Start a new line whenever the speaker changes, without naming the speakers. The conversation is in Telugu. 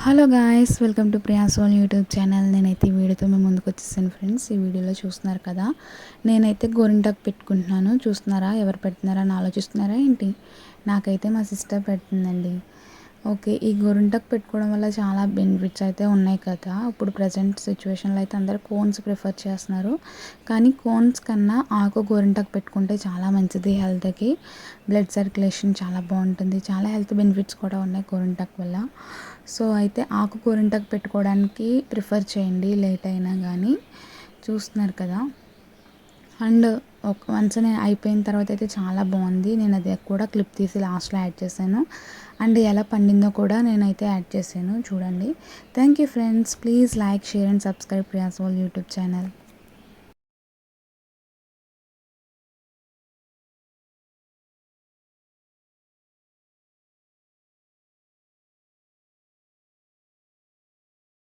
Hello guys, welcome to Priyasoul YouTube channel. నేనైతే ఈ వీడియోతో మేము ముందుకు వచ్చేసాను ఫ్రెండ్స్. ఈ వీడియోలో చూస్తున్నారు కదా, నేనైతే గోరింటాకు పెట్టుకుంటున్నాను. చూస్తున్నారా, ఎవరు పెడుతున్నారా అని ఆలోచిస్తున్నారా ఏంటి? నాకైతే మా సిస్టర్ పెడుతుందండి. ఓకే, ఈ గోరింటాకు పెట్టుకోవడం వల్ల చాలా బెనిఫిట్స్ అయితే ఉన్నాయి కదా. ఇప్పుడు ప్రజెంట్ సిచ్యువేషన్లో అయితే అందరూ కోన్స్ ప్రిఫర్ చేస్తున్నారు, కానీ కోన్స్ కన్నా ఆకు గోరింటాకు పెట్టుకుంటే చాలా మంచిది హెల్త్కి. బ్లడ్ సర్క్యులేషన్ చాలా బాగుంటుంది, చాలా హెల్త్ బెనిఫిట్స్ కూడా ఉన్నాయి గోరింటాకు వల్ల. సో అయితే ఆకు గోరింటాకు పెట్టుకోవడానికి ప్రిఫర్ చేయండి లేట్ అయినా కానీ. చూస్తున్నారు కదా, అండ్ వన్స్ నేను అయిపోయిన తర్వాత అయితే చాలా బాగుంది. నేను అది కూడా క్లిప్ తీసి లాస్ట్లో యాడ్ చేశాను, అండ్ ఎలా పండిందో కూడా నేనైతే యాడ్ చేశాను చూడండి. Thank you friends, please like, share and subscribe Priyasoul YouTube channel.